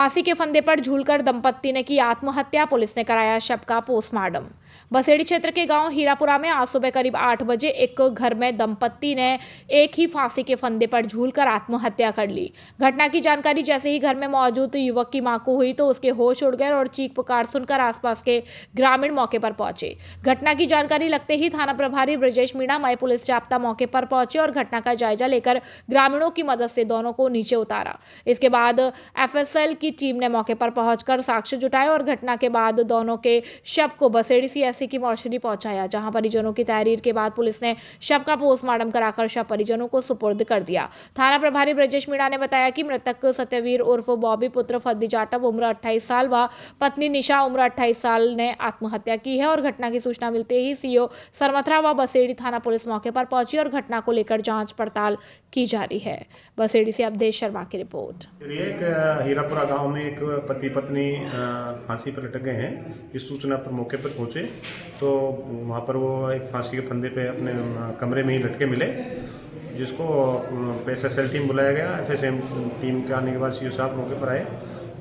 फांसी के फंदे पर झूलकर दंपत्ति ने की आत्महत्या, पुलिस ने कराया शव का पोस्टमार्टम। बसेड़ी क्षेत्र के गांव हीरापुरा में आज सुबह करीब 8 बजे एक घर में दंपत्ति ने एक ही फांसी के फंदे पर झूलकर आत्महत्या कर ली। घटना की जानकारी जैसे ही घर में मौजूद युवक की मां को हुई तो उसके होश उड़ गए और चीख पुकार सुनकर आसपास के ग्रामीण मौके पर पहुंचे। घटना की जानकारी लगते ही थाना प्रभारी ब्रजेश मीणा मय पुलिस जाप्ता मौके पर पहुंचे और घटना का जायजा लेकर ग्रामीणों की मदद से दोनों को नीचे उतारा। इसके बाद एफएसएल की टीम ने मौके पर पहुंचकर साक्ष्य जुटाए और घटना के बाद दोनों के शव को बसेड़ी सीएससी की मॉर्चरी पहुंचाया, जहां परिजनों की तहरीर के बाद पुलिस ने शव का पोस्टमार्टम कराकर शव परिजनों को सुपुर्द कर दिया। थाना प्रभारी ब्रजेश मीणा ने बताया कि मृतक सत्यवीर उर्फ बॉबी पुत्र फद्दी जाटव उम्र 28 साल व पत्नी निशा उम्र 28 साल ने आत्महत्या की है और घटना की सूचना मिलते ही सीओ सरमथरा व बसेड़ी थाना पुलिस मौके पर पहुंची और घटना को लेकर जांच पड़ताल की जा रही है। बसेड़ी से अवधेश शर्मा की रिपोर्ट। हीरापुरा गांव में एक पति पत्नी फांसी पर लटक गए हैं। इस सूचना पर मौके पर पहुंचे तो वहां पर वो एक फांसी के फंदे पे अपने कमरे में ही लटके मिले, जिसको एफएसएल टीम बुलाया गया। एफएसएल टीम के आने के बाद सीओ साहब मौके पर आए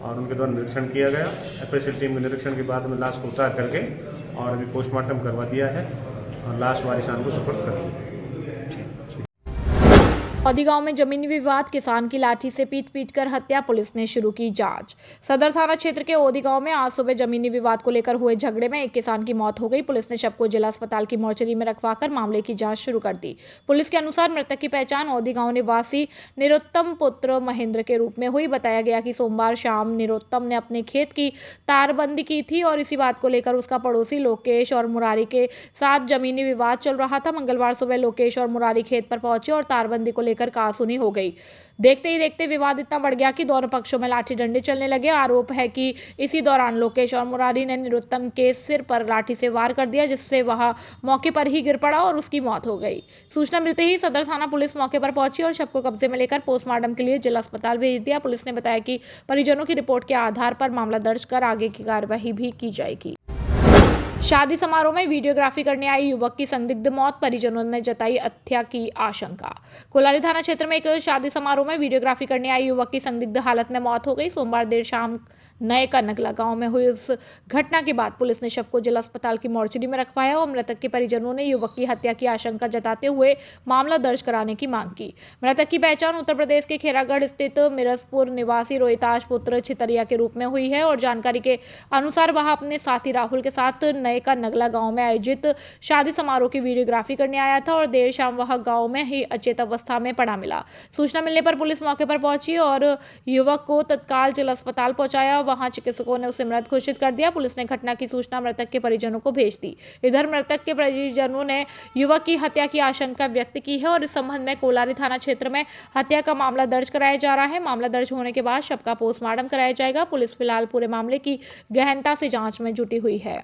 और उनके द्वारा निरीक्षण किया गया। एफएसएल टीम के निरीक्षण के बाद में लाश को उतार करके और अभी पोस्टमार्टम करवा दिया है और लाश वारिसान को सुपुर्द कर दी। औदी गांव में जमीनी विवाद, किसान की लाठी से पीट कर हत्या, पुलिस ने शुरू की जांच। सदर थाना क्षेत्र के औदी गांव में आज सुबह जमीनी विवाद को लेकर हुए झगड़े में एक किसान की मौत हो गई। पुलिस ने शव को जिला अस्पताल की मॉर्चरी में रखवाकर मामले की जांच शुरू कर दी। पुलिस के अनुसार मृतक की पहचान औदी गांव निवासी निरुत्तम पुत्र महेंद्र के रूप में हुई। बताया गया कि सोमवार शाम निरुत्तम ने अपने खेत की तारबंदी की थी और इसी बात को लेकर उसका पड़ोसी लोकेश और मुरारी के साथ जमीनी विवाद चल रहा था। मंगलवार सुबह लोकेश और मुरारी खेत पर पहुंचे और तारबंदी को लेकर कहासुनी हो गई। देखते ही देखते विवाद इतना बढ़ गया कि दोनों पक्षों में लाठी डंडे चलने लगे। आरोप है कि इसी दौरान लोकेश और मुरारी ने निरुत्तम के सिर पर लाठी से वार कर दिया, जिससे वह मौके पर ही गिर पड़ा और उसकी मौत हो गई। सूचना मिलते ही सदर थाना पुलिस मौके पर पहुंची और शव को कब्जे में लेकर पोस्टमार्टम के लिए जिला अस्पताल भेज दिया। पुलिस ने बताया कि परिजनों की रिपोर्ट के आधार पर मामला दर्ज कर आगे की कार्यवाही भी की जाएगी। शादी समारोह में वीडियोग्राफी करने आई युवक की संदिग्ध मौत, परिजनों ने जताई हत्या की आशंका। कोलारी थाना क्षेत्र में एक शादी समारोह में वीडियोग्राफी करने आई युवक की संदिग्ध हालत में मौत हो गई। सोमवार देर शाम नए का नगला गांव में हुई इस घटना के बाद पुलिस ने शव को जिला अस्पताल की मॉर्चरी में रखवाया और मृतक के परिजनों ने युवक की हत्या की आशंका जताते हुए मामला दर्ज कराने की मांग की। मृतक की पहचान उत्तर प्रदेश के खेरागढ़ स्थित मिरजपुर निवासी रोहिताश पुत्र छितरिया के रूप में हुई है और जानकारी के अनुसार वह अपने साथी राहुल के साथ नए का नगला गांव में आयोजित शादी समारोह की वीडियोग्राफी करने आया था और देर शाम वह गांव में ही अचेत अवस्था में पड़ा मिला। सूचना मिलने पर पुलिस मौके पर पहुंची और युवक को तत्काल जिला अस्पताल पहुंचाया। वहां चिकित्सकों ने उसे मृत घोषित कर दिया। पुलिस ने घटना की सूचना मृतक के परिजनों को भेज दी। इधर मृतक के परिजनों ने युवक की हत्या की आशंका व्यक्त की है और इस संबंध में कोलारी थाना क्षेत्र में हत्या का मामला दर्ज कराया जा रहा है। मामला दर्ज होने के बाद शव का पोस्टमार्टम कराया जाएगा। पुलिस फिलहाल पूरे मामले की गहनता से जांच में जुटी हुई है।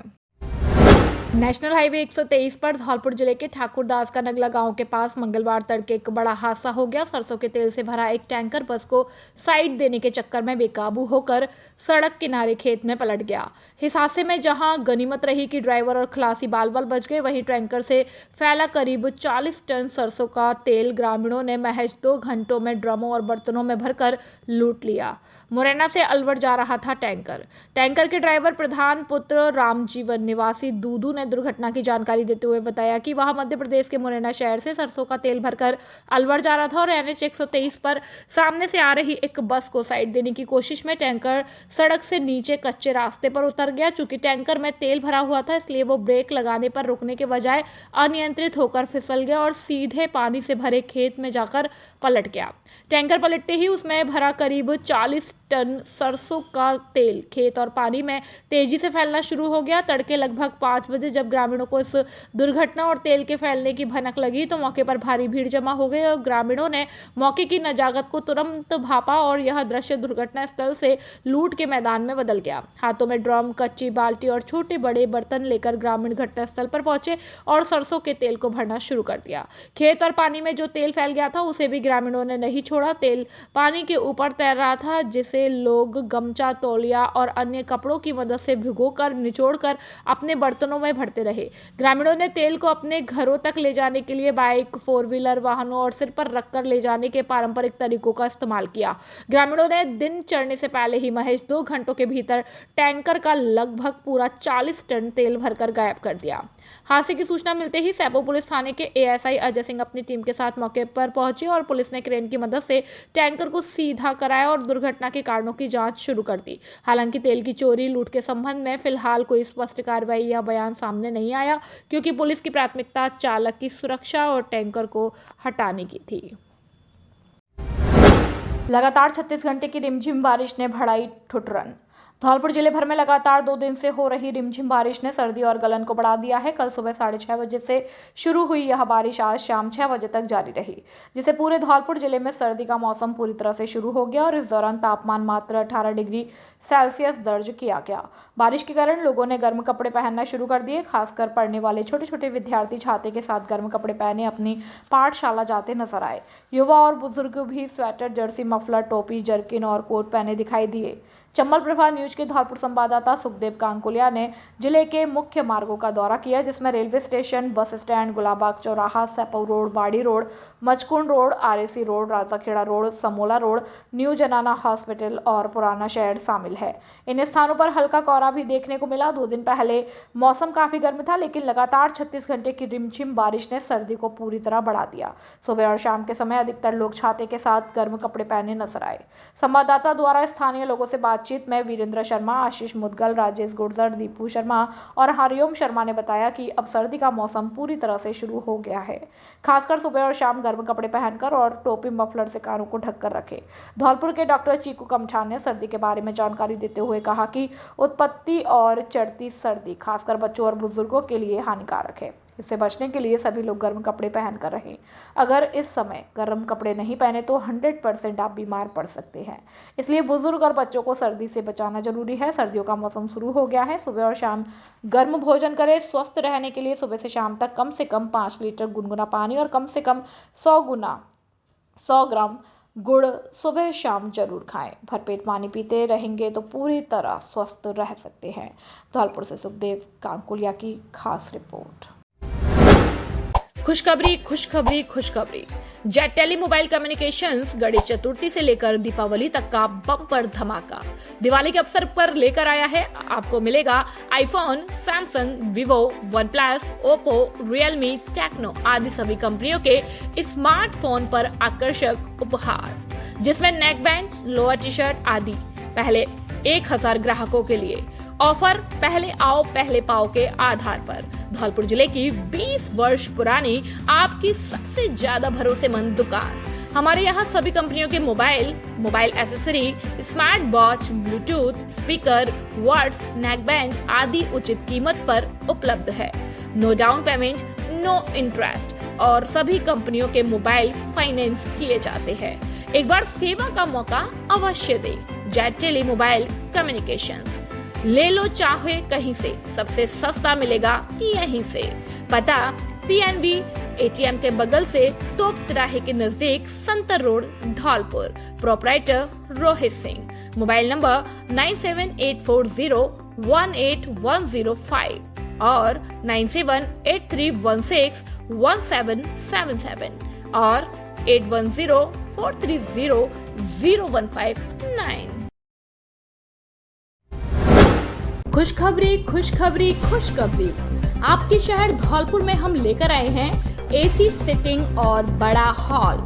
नेशनल हाईवे 123 पर धौलपुर जिले के ठाकुरदास का नगला गांव के पास मंगलवार तड़के एक बड़ा हादसा हो गया। सरसों के तेल से भरा एक टैंकर बस को साइड देने के चक्कर में बेकाबू होकर सड़क किनारे खेत में पलट गया। इस हादसे में जहां गनीमत रही कि ड्राइवर और खलासी बाल बाल बच गए, वहीं टैंकर से फैला करीब 40 टन सरसों का तेल ग्रामीणों ने महज 2 घंटों में ड्रमों और बर्तनों में भरकर लूट लिया। मुरैना से अलवर जा रहा था टैंकर के ड्राइवर प्रधान पुत्र रामजीवन निवासी दूदू ने दुर्घटना की जानकारी देते हुए बताया कि वह मध्य प्रदेश के मुरैना शहर से सरसों का तेल भरकर अलवर जा रहा था और एनएच 123 पर सामने से आ रही एक बस को साइड देने की कोशिश में टैंकर सड़क से नीचे कच्चे रास्ते पर उतर गया। चूंकि टैंकर में तेल भरा हुआ था, इसलिए वो ब्रेक लगाने पर रुकने के बजाय अनियंत्रित होकर फिसल गया और सीधे पानी से भरे खेत में जाकर पलट गया। टैंकर पलटते ही उसमें भरा करीब 40 टन सरसों का तेल खेत और पानी में तेजी से फैलना शुरू हो गया। तड़के लगभग 5 बजे जब ग्रामीणों को इस दुर्घटना और तेल के फैलने की भनक लगी तो मौके पर भारी भीड़ जमा हो गई और ग्रामीणों ने मौके की नजाकत को तुरंत भापा और यह दृश्य दुर्घटना स्थल से लूट के मैदान में बदल गया। हाथों में ड्रम, कच्ची बाल्टी और छोटे बड़े बर्तन लेकर ग्रामीण घटनास्थल पर पहुंचे और सरसों के तेल को भरना शुरू कर दिया। खेत और पानी में जो तेल फैल गया था उसे भी ग्रामीणों ने नहीं छोड़ा। तेल पानी के ऊपर तैर रहा था, जिसे लोग गमछा, तौलिया और अन्य कपड़ों की मदद से भिगोकर निचोड़कर अपने बर्तनों में भरते रहे। ग्रामीणों ने तेल को अपने घरों तक ले जाने के लिए बाइक, 4 व्हीलर वाहनों और सिर पर रखकर ले जाने के पारंपरिक तरीकों का इस्तेमाल किया। ग्रामीणों ने दिन चढ़ने से पहले ही महज 2 घंटों के भीतर टैंकर का लगभग पूरा 40 टन तेल भरकर गायब कर दिया। हादसे की सूचना मिलते ही सैपो पुलिस थाने के एएसआई अजय सिंह अपनी टीम के साथ मौके पर पहुंचे और पुलिस ने क्रेन की मदद से टैंकर को सीधा कराया और दुर्घटना के कारणों की जांच शुरू कर दी। हालांकि तेल की चोरी लूट के संबंध में फिलहाल कोई स्पष्ट कार्रवाई या बयान सामने नहीं आया, क्योंकि पुलिस की प्राथमिकता चालक की सुरक्षा और टैंकर को हटाने की थी। लगातार 36 घंटे की रिमझिम बारिश ने बढ़ाई ठुठुरन। धौलपुर जिले भर में लगातार 2 दिन से हो रही रिमझिम बारिश ने सर्दी और गलन को बढ़ा दिया है। कल सुबह 6:30 बजे से शुरू हुई यह बारिश आज शाम 6 बजे तक जारी रही, जिससे पूरे धौलपुर जिले में सर्दी का मौसम पूरी तरह से शुरू हो गया और इस दौरान तापमान मात्र 18 डिग्री सेल्सियस दर्ज किया गया। बारिश के कारण लोगों ने गर्म कपड़े पहनना शुरू कर दिए। खासकर पढ़ने वाले छोटे छोटे विद्यार्थी छाते के साथ गर्म कपड़े पहने अपनी पाठशाला जाते नजर आए। युवा और बुजुर्ग भी स्वेटर, जर्सी, मफलर, टोपी, जर्किन और कोट पहने दिखाई दिए। चंबल प्रभा न्यूज के धौलपुर संवाददाता सुखदेव कांकुलिया ने जिले के मुख्य मार्गों का दौरा किया, जिसमें railway station, bus stand, Gulabagh चौराहा, Saipau road, Bari road, Machkund road, RAC road, Rajakhera road, Samola road, new जनाना हॉस्पिटल और पुराना शहर शामिल है। इन स्थानों पर हल्का कोहरा भी देखने को मिला। 2 दिन पहले मौसम काफी गर्म था, लेकिन लगातार 36 घंटे की रिमझिम बारिश ने सर्दी को पूरी तरह बढ़ा दिया। सुबह और शाम के समय अधिकतर लोग छाते के साथ गर्म कपड़े पहने नजर आए। संवाददाता द्वारा स्थानीय लोगों से बातचीत में वीरेंद्र शर्मा, आशीष मुदगल, राजेश गुर्जर, दीपू शर्मा और हरिओम शर्मा ने बताया कि अब सर्दी का मौसम पूरी तरह से शुरू हो गया है। खासकर सुबह और शाम गर्म कपड़े पहनकर और टोपी, मफलर से कानों को ढककर रखें। धौलपुर के डॉक्टर चीकू कमठान ने सर्दी के बारे में जानकारी देते हुए कहा कि उत्पत्ति और चढ़ती सर्दी खासकर बच्चों और बुजुर्गों के लिए हानिकारक है। इससे बचने के लिए सभी लोग गर्म कपड़े पहनकर रहें। अगर इस समय गर्म कपड़े नहीं पहने तो 100% आप बीमार पड़ सकते हैं। इसलिए बुजुर्ग और बच्चों को सर्दी से बचाना जरूरी है। सर्दियों का मौसम शुरू हो गया है। सुबह और शाम गर्म भोजन करें। स्वस्थ रहने के लिए सुबह से शाम तक कम से कम 5 लीटर गुनगुना पानी और कम से कम 100 ग्राम गुड़ सुबह शाम जरूर खाएं। भरपेट पानी पीते रहेंगे तो पूरी तरह स्वस्थ रह सकते हैं। धौलपुर से सुखदेव कांकुलिया की खास रिपोर्ट। खुशखबरी, खुशखबरी, खुशखबरी। Jet tele mobile communications Ganesh Chaturthi से लेकर दीपावली तक का बम्पर धमाका दिवाली के अवसर पर लेकर आया है। आपको मिलेगा iPhone, Samsung, Vivo, OnePlus, Oppo, Realme, Tecno आदि सभी कंपनियों के स्मार्टफोन पर आकर्षक उपहार, जिसमें neck band, lower T shirt आदि। पहले 1000 ग्राहकों के लिए ऑफर पहले आओ पहले पाओ के आधार पर। धौलपुर जिले की 20 वर्ष पुरानी आपकी सबसे ज्यादा भरोसेमंद दुकान। हमारे यहाँ सभी कंपनियों के mobile accessory, smart watch, bluetooth, speaker, words, neck band आदि उचित कीमत पर उपलब्ध है। No down payment, no interest और सभी कंपनियों के मोबाइल फाइनेंस किए जाते हैं। एक बार सेवा का मौका अवश्य दे। जेट टेली मोबाइल कम्युनिकेशंस, ले लो चाहे कहीं से, सबसे सस्ता मिलेगा यहीं से। पता PNB ATM के बगल से तोप तिराहे के नजदीक Santar road, Dholpur. Proprietor Rohit Singh. Mobile number 9784018105 और 9783161777 और 8104300159। खुशखबरी, खुशखबरी, खुशखबरी। आपके शहर धौलपुर में हम लेकर आए हैं AC सिटिंग और बड़ा हॉल,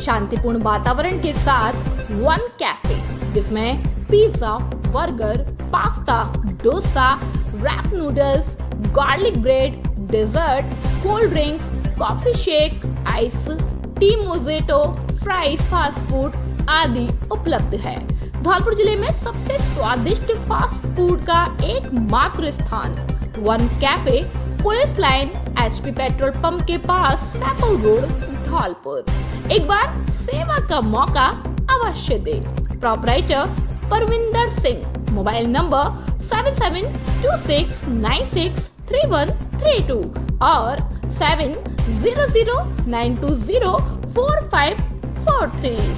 शांतिपूर्ण वातावरण के साथ वन कैफे, जिसमें pizza, burger, pasta, dosa, wrap noodles, garlic bread, dessert, cold drinks, coffee shake, ice tea, mojito, fries, fast food आदि उपलब्ध है। धौलपुर जिले में सबसे स्वादिष्ट फास्ट फूड का एकमात्र स्थान one cafe, police line, HP petrol pump के पास, सैपौ रोड, धौलपुर। एक बार सेवा का मौका अवश्य दे। Proprietor Parvinder Singh. Mobile number 7726963132 और 7009204543।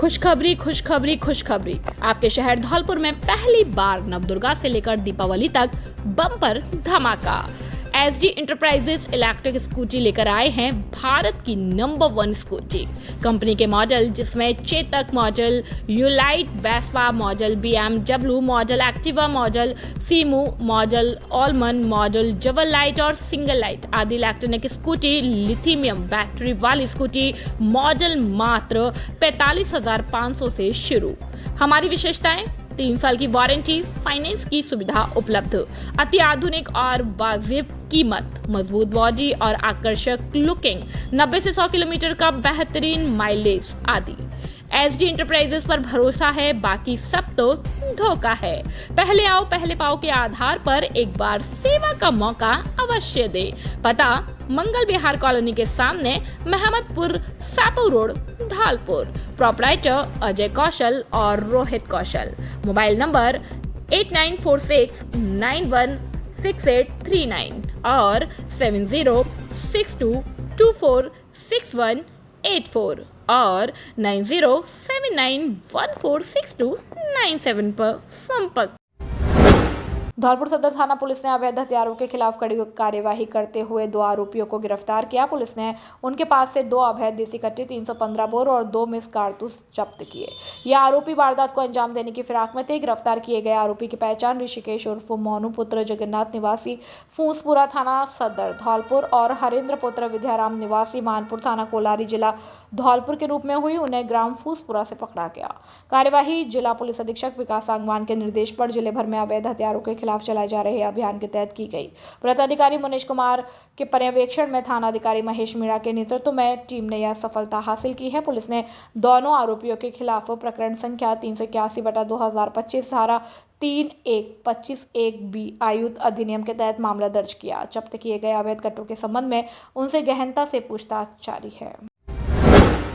खुशखबरी खुशखबरी खुशखबरी। आपके शहर धौलपुर में पहली बार नवदुर्गा से लेकर दीपावली तक बम्पर धमाका। एसडी इंटरप्राइजेज इलेक्ट्रिक स्कूटी लेकर आए हैं भारत की नंबर 1 स्कूटी कंपनी के मॉडल, जिसमें चेतक मॉडल, यूलाइट, Vespa model, BMW model, Activa model, सीमू मॉडल, ऑलमन मॉडल, डबल लाइट और सिंगल लाइट आदि इलेक्ट्रॉनिक स्कूटी, लिथियम बैटरी वाली स्कूटी मॉडल मात्र 45,500 से शुरू। हमारी विशेषताएं: 3 साल की वारंटी, फाइनेंस की सुविधा उपलब्ध, अति आधुनिक और वाजिब कीमत, मजबूत बॉडी और आकर्षक लुकिंग, 90 से 100 किलोमीटर का बेहतरीन माइलेज आदि। एसडी इंटरप्राइजेस पर भरोसा है, बाकी सब तो धोखा है। पहले आओ पहले पाओ के आधार पर एक बार सेवा का मौका अवश्य दे। पता: मंगल विहार कॉलोनी के सामने, महमदपुर, सापू रोड, धौलपुर। प्रोपराइटर अजय कौशल और रोहित कौशल। मोबाइल नंबर 8946916839 और 7062246184 और 9079146297 पर संपर्क। धौलपुर सदर थाना पुलिस ने अवैध हथियारों के खिलाफ कड़ी कार्यवाही करते हुए 2 आरोपियों को गिरफ्तार किया। पुलिस ने उनके पास से 2 अवैध देसी कट्टे, 315 बोर और 2 मिस कारतूस जब्त किए। ये आरोपी वारदात को अंजाम देने की फिराक में थे। गिरफ्तार किए गए आरोपी की पहचान ऋषिकेश उर्फ मोनू पुत्र जगन्नाथ निवासी फूसपुरा थाना सदर धौलपुर और हरेंद्र पुत्र विद्याराम निवासी मानपुर थाना कोलारी जिला धौलपुर के रूप में हुई। उन्हें ग्राम फूसपुरा से पकड़ा गया। कार्यवाही जिला पुलिस अधीक्षक विकास सांगवान के निर्देश पर जिले भर में अवैध हथियारों के खिलाफ चलाए जा रहे अभियान के तहत की गई। प्रांताधिकारी मुनीश कुमार के पर्यवेक्षण में थाना अधिकारी महेश मीणा के नेतृत्व में टीम ने यह सफलता हासिल की है। पुलिस ने दोनों आरोपियों के खिलाफ प्रकरण संख्या 381/2025 धारा 3(1)25(1)B आयुध अधिनियम के तहत मामला दर्ज किया। जब्त किए गए अवैध कट्टों के संबंध में उनसे गहनता से पूछताछ जारी है।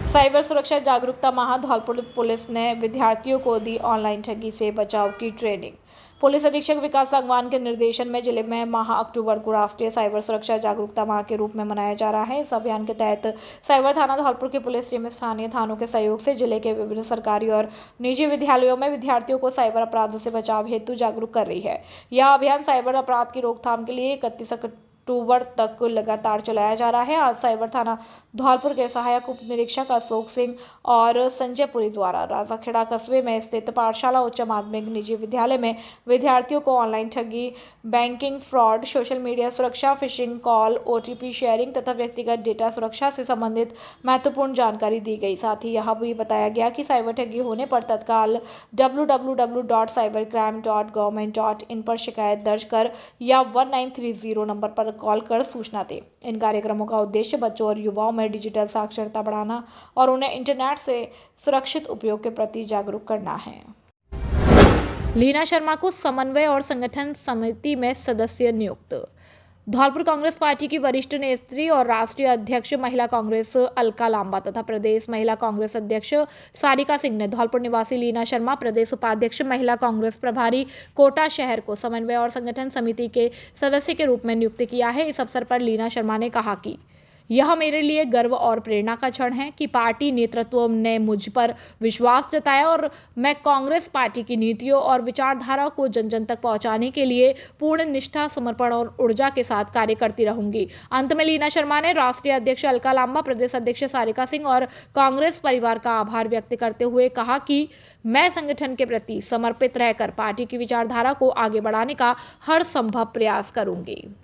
साइबर सुरक्षा जागरूकता माह। धौलपुर पुलिस ने विद्यार्थियों को दी ऑनलाइन ठगी से बचाव की ट्रेनिंग। पुलिस अधीक्षक विकास सांगवान के निर्देशन में जिले में माह अक्टूबर को राष्ट्रीय साइबर सुरक्षा जागरूकता माह के रूप में मनाया जा रहा है। इस अभियान के तहत साइबर थाना धौलपुर की पुलिस टीम स्थानीय थानों के सहयोग से जिले के विभिन्न सरकारी और निजी विद्यालयों में विद्यार्थियों को साइबर अपराधों से बचाव हेतु जागरूक कर रही है। यह अभियान साइबर अपराध की रोकथाम के लिए 31 अक्टूबर तक लगातार चलाया जा रहा है। आज साइबर थाना धौलपुर के सहायक उप निरीक्षक अशोक सिंह और संजय पुरी द्वारा राजाखेड़ा कस्बे में स्थित पाठशाला उच्च माध्यमिक निजी विद्यालय में विद्यार्थियों को ऑनलाइन ठगी, बैंकिंग फ्रॉड, सोशल मीडिया सुरक्षा, फिशिंग कॉल, OTP शेयरिंग तथा व्यक्तिगत डेटा सुरक्षा से संबंधित महत्वपूर्ण जानकारी दी गई। साथ ही यह भी बताया गया कि साइबर ठगी होने पर तत्काल www.cybercrime.government.in पर शिकायत दर्ज कर या 1930 नंबर पर कॉल कर सूचना दें। इन कार्यक्रमों का उद्देश्य बच्चों और युवाओं में डिजिटल साक्षरता बढ़ाना और उन्हें इंटरनेट से सुरक्षित उपयोग के प्रति जागरूक करना है। लीना शर्मा को समन्वय और संगठन समिति में सदस्य नियुक्त। धौलपुर कांग्रेस पार्टी की वरिष्ठ नेत्री और राष्ट्रीय अध्यक्ष महिला कांग्रेस अलका लांबा तथा प्रदेश महिला कांग्रेस अध्यक्ष सारिका सिंह ने धौलपुर निवासी लीना शर्मा, प्रदेश उपाध्यक्ष महिला कांग्रेस प्रभारी कोटा शहर को समन्वय और संगठन समिति के सदस्य के रूप में नियुक्त किया है। इस अवसर पर लीना शर्मा ने कहा कि यह मेरे लिए गर्व और प्रेरणा का क्षण है कि पार्टी नेतृत्व ने मुझ पर विश्वास जताया और मैं कांग्रेस पार्टी की नीतियों और विचारधारा को जन जन तक पहुंचाने के लिए पूर्ण निष्ठा, समर्पण और ऊर्जा के साथ कार्य करती रहूंगी। अंत में लीना शर्मा ने राष्ट्रीय अध्यक्ष अलका लांबा, प्रदेश अध्यक्ष सारिका सिंह और कांग्रेस परिवार का आभार व्यक्त करते हुए कहा कि मैं संगठन के प्रति समर्पित रहकर पार्टी की विचारधारा को आगे बढ़ाने का हर संभव प्रयास करूंगी।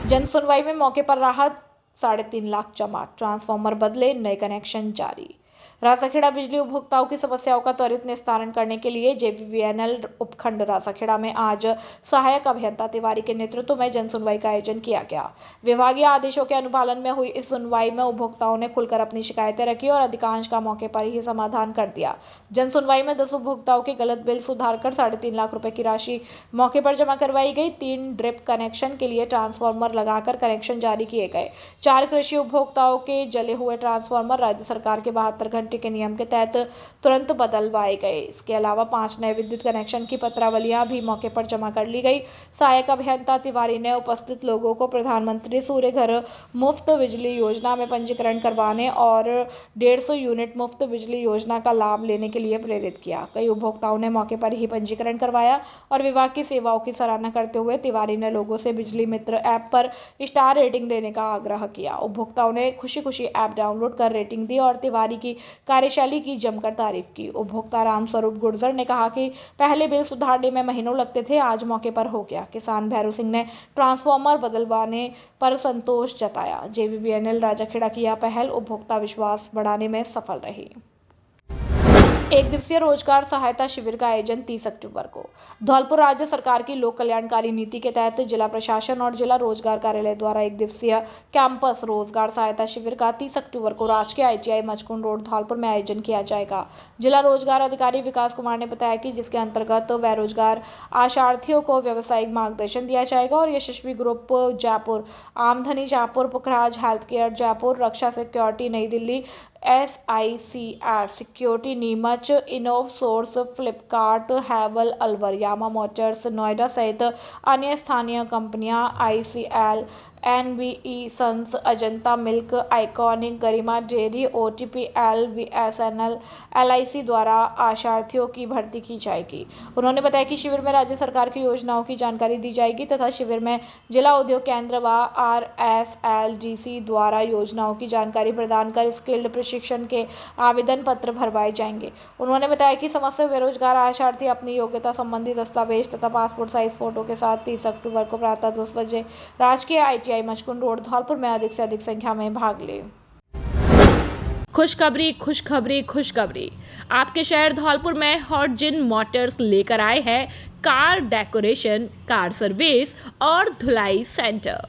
जन सुनवाई में मौके पर राहत, 3.5 लाख जमा, ट्रांसफार्मर बदले, नए कनेक्शन जारी। राजाखेड़ा बिजली उपभोक्ताओं की समस्याओं का त्वरित निस्तारण करने के लिए JVVNL उपखंड राजाखेड़ा में आज सहायक अभियंता तिवारी के नेतृत्व में जन सुनवाई का आयोजन किया गया। विभागीय आदेशों के अनुपालन में हुई इस सुनवाई में उपभोक्ताओं ने खुलकर अपनी शिकायतें रखी और अधिकांश का मौके पर ही समाधान कर दिया। जन सुनवाई में 10 उपभोक्ताओं के गलत बिल सुधार कर 3.5 लाख रुपए की राशि मौके पर जमा करवाई गई। 3 ड्रिप कनेक्शन के लिए ट्रांसफार्मर लगाकर कनेक्शन जारी किए गए। 4 कृषि उपभोक्ताओं के जले हुए ट्रांसफार्मर राज्य सरकार के 72 घंटे के नियम के तहत तुरंत बदलवाए गए। इसके अलावा 5 नए विद्युत कनेक्शन की पत्रावलियां भी मौके पर जमा कर ली गई। सहायक अभियंता तिवारी ने उपस्थित लोगों को प्रधानमंत्री सूर्य घर मुफ्त बिजली योजना में पंजीकरण करवाने और 150 यूनिट मुफ्त बिजली योजना का लाभ लेने के लिए प्रेरित किया। कई उपभोक्ताओं ने मौके पर ही पंजीकरण करवाया और विभाग की सेवाओं की सराहना करते हुए तिवारी ने लोगों से बिजली मित्र ऐप पर स्टार रेटिंग देने का आग्रह किया। उपभोक्ताओं ने खुशी ऐप डाउनलोड कर रेटिंग दी और तिवारी की कार्यशैली की जमकर तारीफ की। उपभोक्ता रामस्वरूप गुर्जर ने कहा कि पहले बिल सुधारने में महीनों लगते थे, आज मौके पर हो गया। किसान भैरू सिंह ने ट्रांसफार्मर बदलवाने पर संतोष जताया। JVVNL राजाखेड़ा की यह पहल उपभोक्ता विश्वास बढ़ाने में सफल रही। एक दिवसीय रोजगार सहायता शिविर का आयोजन 30 अक्टूबर को धौलपुर राज्य सरकार की लोक कल्याणकारी नीति के तहत जिला प्रशासन और जिला रोजगार कार्यालय द्वारा एक दिवसीय कैंपस रोजगार सहायता शिविर का 30 अक्टूबर को राजकीय ITI मचकुंड रोड धौलपुर में आयोजन किया जाएगा। जिला रोजगार अधिकारी विकास कुमार ने बताया कि जिसके अंतर्गत बेरोजगार आशार्थियों को व्यावसायिक मार्गदर्शन दिया जाएगा और यशस्वी ग्रुप जयपुर, आमधनी Jaipur, Pukhraj health care Jaipur, Raksha security Nai Delhi, SICR security Neemuch, innov source, Flipkart, Havells Alwar, Yamaha motors Noida सहित अन्य स्थानीय कंपनियां ICL, NBE sons, Ajanta milk, iconic, Garima dairy, OTPL, BSNL, LIC द्वारा आशार्थियों की भर्ती की जाएगी। उन्होंने बताया कि शिविर में राज्य सरकार की योजनाओं की जानकारी दी जाएगी तथा शिविर में जिला उद्योग केंद्र व RSLDC द्वारा योजनाओं की जानकारी प्रदान कर स्किल्ड प्रशिक्षण के आवेदन पत्र भरवाए जाएंगे। उन्होंने बताया कि समस्त बेरोजगार आशार्थी अपनी योग्यता संबंधी दस्तावेज तथा पासपोर्ट साइज फोटो के साथ 30 अक्टूबर को प्रातः 10 बजे राजकीय ITI मचकुंड रोड धौलपुर में अधिक से अधिक संख्या में भाग ले। खुशखबरी खुशखबरी खुशखबरी आपके शहर धौलपुर में हॉटजिन मोटर्स लेकर आए हैं कार डेकोरेशन, कार सर्विस और धुलाई सेंटर।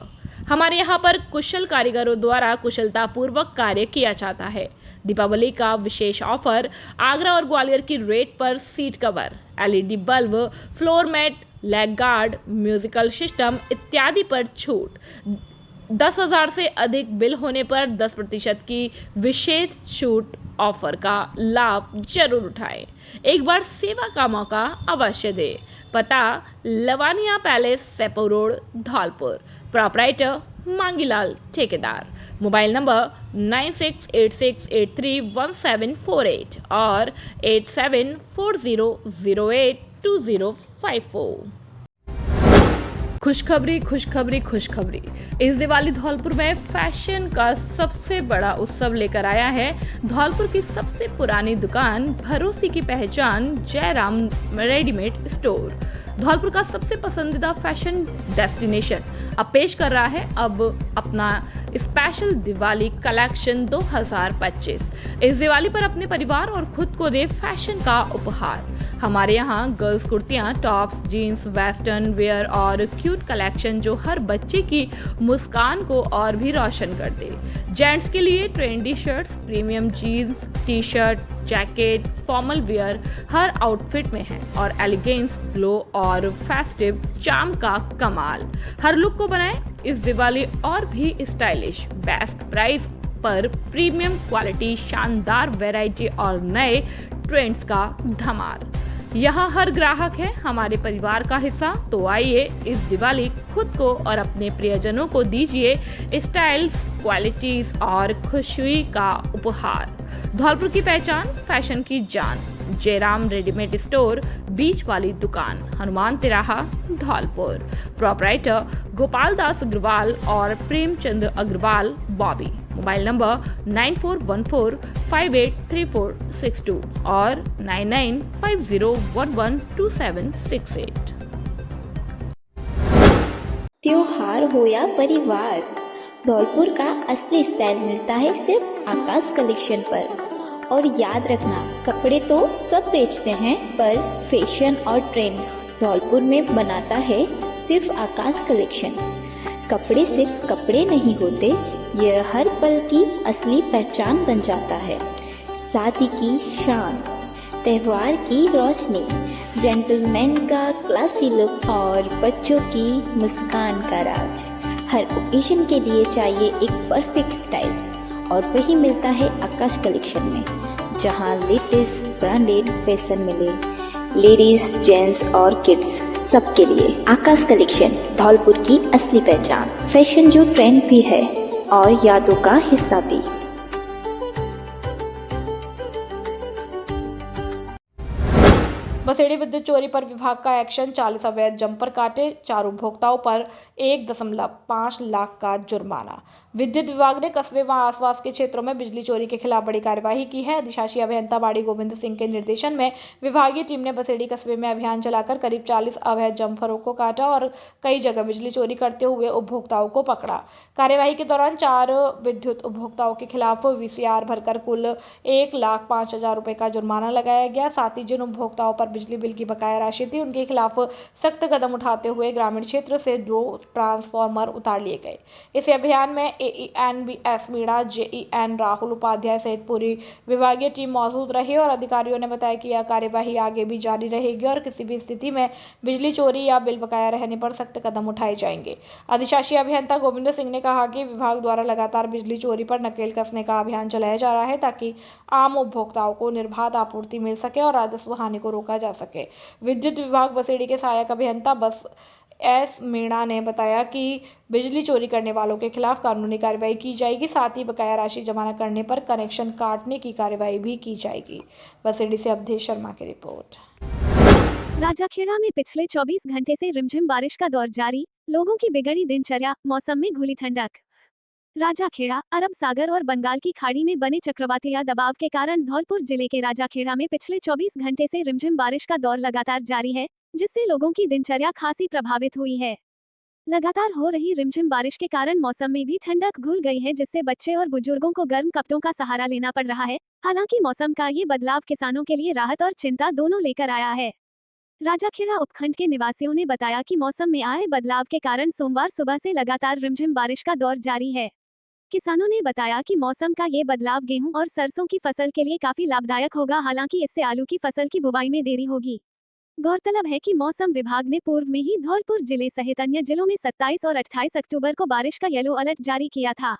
हमारे यहाँ पर कुशल कारीगरों द्वारा कुशलतापूर्वक कार्य किया जाता है। दीपावली का विशेष ऑफर, आगरा और ग्वालियर की रेट पर seat cover, LED bulb, floor mat, leg guard, musical system इत्यादि पर छूट। 10,000 से अधिक बिल होने पर 10% की विशेष छूट ऑफर का लाभ जरूर उठाएं। एक बार सेवा का मौका अवश्य दें। पता Lavania palace, Saipau road, Dholpur. Proprietor Mangilal ठेकेदार। मोबाइल नंबर 9686831748 और 8740082054। खुशखबरी खुशखबरी खुशखबरी इस दिवाली धौलपुर में फैशन का सबसे बड़ा उत्सव लेकर आया है। धौलपुर की सबसे पुरानी दुकान, भरोसे की पहचान, जयराम रेडीमेड स्टोर धौलपुर का सबसे पसंदीदा फैशन डेस्टिनेशन अब पेश कर रहा है अपना स्पेशल दिवाली कलेक्शन 2025। इस दिवाली पर अपने परिवार और खुद को दे फैशन का उपहार। हमारे यहाँ गर्ल्स कुर्तियाँ, टॉप्स, जीन्स, वेस्टर्न वेयर और क्यूट कलेक्शन जो हर बच्चे की मुस्कान को और भी रोशन कर दे। जेंट्स के लिए trendy shirts, premium jeans, T-shirt, jacket, formal wear हर आउटफिट में है और एलिगेंस, ग्लो और फेस्टिव चार्म का कमाल। हर लुक को बनाए इस दिवाली और भी स्टाइलिश। बेस्ट प्राइस पर प्रीमियम क्वालिटी, शानदार वैरायटी और नए ट्रेंड्स का धमाल। यहाँ हर ग्राहक है हमारे परिवार का हिस्सा। तो आइए इस दिवाली खुद को और अपने प्रियजनों को दीजिए स्टाइल्स, क्वालिटीज और खुशी का उपहार। धौलपुर की पहचान, फैशन की जान, जयराम रेडीमेड स्टोर, बीच वाली दुकान, हनुमान तिराहा, धौलपुर। प्रोपराइटर गोपाल दास अग्रवाल और प्रेमचंद अग्रवाल, बॉबी। मोबाइल नंबर 9414583462 और 9950112768। त्योहार हो या परिवार, धौलपुर का असली स्टाइल मिलता है सिर्फ आकाश कलेक्शन पर। और याद रखना, कपड़े तो सब बेचते हैं पर फैशन और ट्रेंड धौलपुर में बनाता है सिर्फ आकाश कलेक्शन। कपड़े सिर्फ कपड़े नहीं होते, यह हर पल की असली पहचान बन जाता है। शादी की शान, त्योहार की रोशनी, जेंटलमैन का क्लासी लुक और बच्चों की मुस्कान का राज। हर ओकेजन के लिए चाहिए एक परफेक्ट स्टाइल और वही मिलता है आकाश कलेक्शन में। जहां लेटेस्ट ब्रांडेड फैशन मिले लेडीज, जेंट्स और किड्स सबके लिए। आकाश कलेक्शन धौलपुर की असली पहचान। फैशन जो ट्रेंड भी है और यादों का हिस्सा भी। बसेड़ी विद्युत चोरी पर विभाग का एक्शन, 40 अवैध जंपर काटे, 4 उपभोक्ताओं पर 1.5 लाख का जुर्माना। विद्युत विभाग ने कस्बे व आसपास के क्षेत्रों में बिजली चोरी के खिलाफ बड़ी कार्यवाही की है। अधिशासी अभियंता बाड़ी गोविंद सिंह के निर्देशन में विभागीय टीम ने बसेड़ी कस्बे में अभियान चलाकर करीब 40 अवैध जंपरों को काटा और कई जगह बिजली चोरी करते हुए उपभोक्ताओं को पकड़ा। कार्यवाही के दौरान 4 विद्युत उपभोक्ताओं के खिलाफ VCR भरकर कुल 1,05,000 रुपये का जुर्माना लगाया गया। साथ ही जिन उपभोक्ताओं पर बिजली बिल की बकाया राशि थी उनके खिलाफ सख्त कदम उठाते हुए ग्रामीण क्षेत्र से 2 ट्रांसफार्मर उतार लिए गए। इस अभियान में AEN BS Meena, JEN Rahul Upadhyay सहित पूरी विभागीय टीम मौजूद रही और अधिकारियों ने बताया कि यह कार्यवाही आगे भी जारी रहेगी और किसी भी स्थिति में बिजली चोरी या बिल बकाया रहने पर सख्त कदम उठाए जाएंगे। अधिशासी अभियंता गोविंद सिंह ने कहा कि विभाग द्वारा लगातार बिजली चोरी पर नकेल कसने का अभियान चलाया जा रहा है ताकि आम उपभोक्ताओं को निर्बाध आपूर्ति मिल सके और राजस्व हानि को रोका जा सके। विद्युत विभाग बसेड़ी के सहायक अभियंता बस एस मीणा ने बताया कि बिजली चोरी करने वालों के खिलाफ कानूनी कार्रवाई की जाएगी। साथ ही बकाया राशि जमा न करने पर कनेक्शन काटने की कार्रवाई भी की जाएगी। बसेड़ी से अवधेश शर्मा की रिपोर्ट। राजाखेड़ा में पिछले 24 घंटे से रिमझिम बारिश का दौर जारी, लोगों की बिगड़ी दिनचर्या, मौसम में घुली ठंडक। राजाखेड़ा, अरब सागर और बंगाल की खाड़ी में बने चक्रवातीय दबाव के कारण धौलपुर जिले के राजाखेड़ा में पिछले 24 घंटे से रिमझिम बारिश का दौर लगातार जारी है, जिससे लोगों की दिनचर्या खासी प्रभावित हुई है। लगातार हो रही रिमझिम बारिश के कारण मौसम में भी ठंडक घुल गई है, जिससे बच्चे और बुजुर्गों को गर्म कपड़ों का सहारा लेना पड़ रहा है। हालांकि मौसम का ये बदलाव किसानों के लिए राहत और चिंता दोनों लेकर आया है। राजाखेड़ा उपखंड के निवासियों ने बताया कि मौसम में आए बदलाव के कारण सोमवार सुबह से लगातार रिमझिम बारिश का दौर जारी है। किसानों ने बताया कि मौसम का ये बदलाव गेहूं और सरसों की फसल के लिए काफी लाभदायक होगा, हालांकि इससे आलू की फसल की बुवाई में देरी होगी। गौरतलब है कि मौसम विभाग ने पूर्व में ही धौलपुर जिले सहित अन्य जिलों में 27 और 28 अक्टूबर को बारिश का येलो अलर्ट जारी किया था।